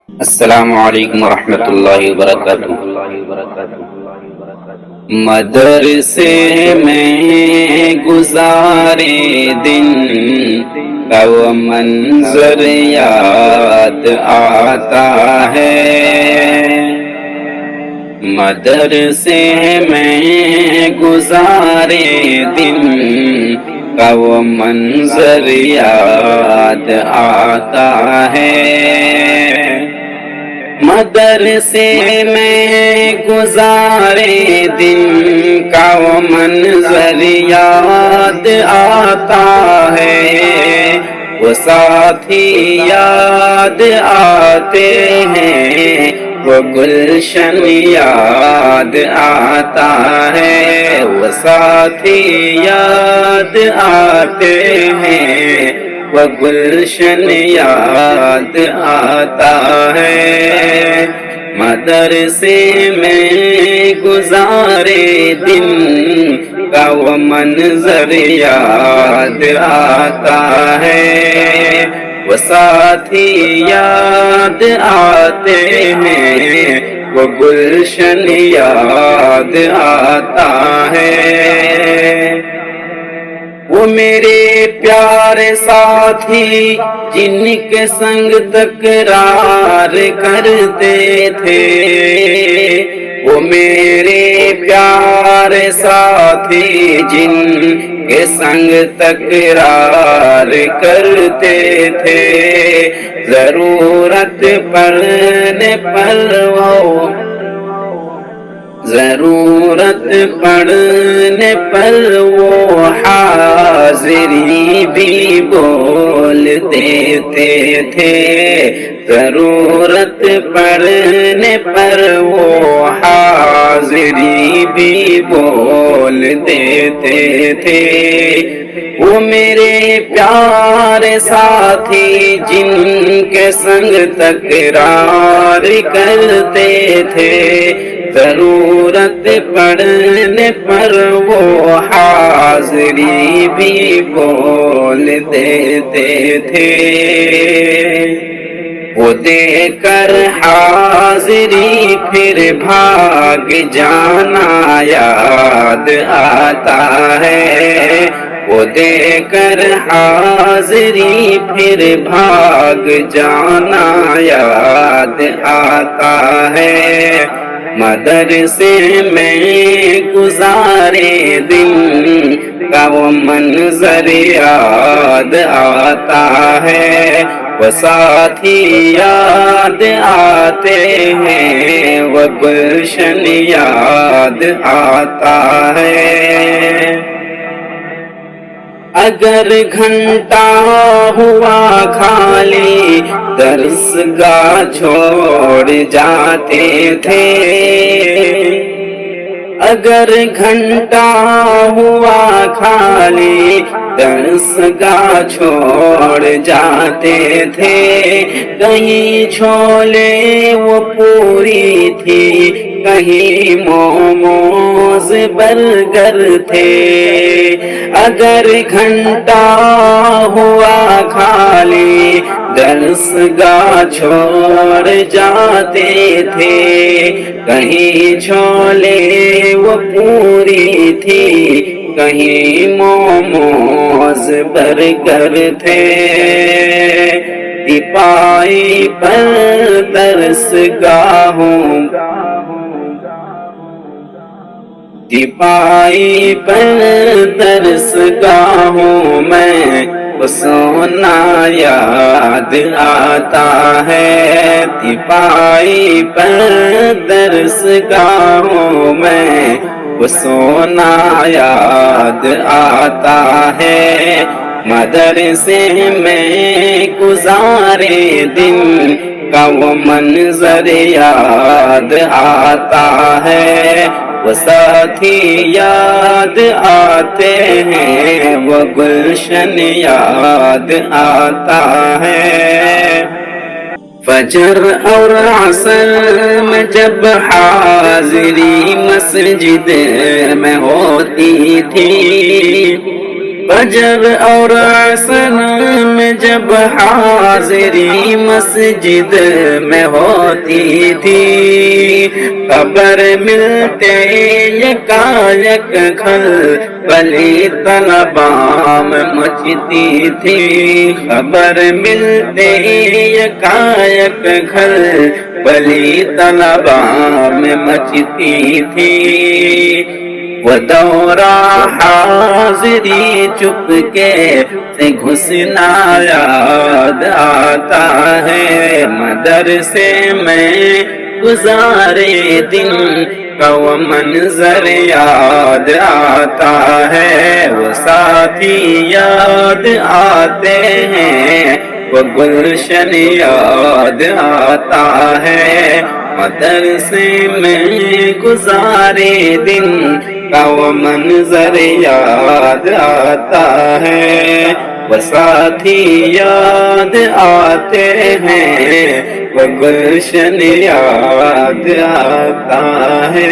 السلام علیکم ورحمۃ اللہ وبرکاتہ۔ مدرسے میں گزارے دن کا وہ منظر یاد آتا ہے، مدرسے میں گزارے دن کا وہ منظر یاد آتا ہے، مدرسے میں گزارے دن کا وہ منظر یاد آتا ہے، وہ ساتھی یاد آتے ہیں، وہ گلشن یاد آتا ہے، وہ ساتھی یاد آتے ہیں، وہ گلشن یاد آتا ہے، مدرسے میں گزارے دن کا وہ منظر یاد آتا ہے، وہ ساتھی یاد آتے ہیں، وہ گلشن یاد آتا ہے، وہ میرے پیارے ساتھی جن کے سنگ تکرار کرتے تھے، وہ میرے پیارے ساتھی جن کے سنگ تکرار کرتے تھے، ضرورت پڑنے پر وہ ضرورت پڑنے پر وہ حاضری بھی بول دیتے تھے، ضرورت پڑنے پر وہ حاضری بھی بول دیتے تھے، وہ میرے پیارے ساتھی جن کے سنگ تکرار کرتے تھے، ضرورت پڑنے پر وہ حاضری بھی بول دیتے تھے، وہ دے کر حاضری پھر بھاگ جانا یاد آتا ہے، وہ دے کر حاضری پھر بھاگ جانا یاد آتا ہے، مدرسے میں گزارے دن کا وہ منظر یاد آتا ہے، وہ ساتھی یاد آتے ہیں، وہ گلشن یاد آتا ہے، اگر گھنٹہ ہوا خالی درس گاہ چھوڑ جاتے تھے، اگر گھنٹہ ہوا خالی درس گاہ چھوڑ جاتے تھے، کہیں چھولے وہ پوری تھی، کہیں موموز برگر تھے، اگر گھنٹہ ہوا خالی درس گاہ چھوڑ جاتے تھے، کہیں چھولے وہ پوری تھی، کہیں موموز برگر تھے، تپائی پر درس گاہوں تپائی پر درس گاہوں میں وہ سونا یاد آتا ہے، تپائی پر درس گاہوں میں وہ سونا یاد آتا ہے، مدرسے میں گزارے دن کا وہ منظر یاد آتا ہے، وہ ساتھی یاد آتے ہیں، وہ گلشن یاد آتا ہے، فجر اور عصر میں جب حاضری مسجد میں ہوتی تھی، فجر اور عصر میں جب حاضری مسجد میں ہوتی تھی، خبر ملتے یکایک کھل بلی طلباء میں مچتی تھی، خبر ملتے یکایک کھل بلی طلباء میں مچتی تھی۔ وہ دورہ حاضری چپکے سے گھسنا یاد آتا ہے، مدرسے میں گزارے دن کا وہ منظر یاد آتا ہے، وہ ساتھی یاد آتے ہیں، وہ گلشن یاد آتا ہے، مدرسے میں گزارے دن کا وہ منظر یاد آتا ہے، وہ ساتھی یاد آتے ہیں، وہ گلشن یاد آتا ہے۔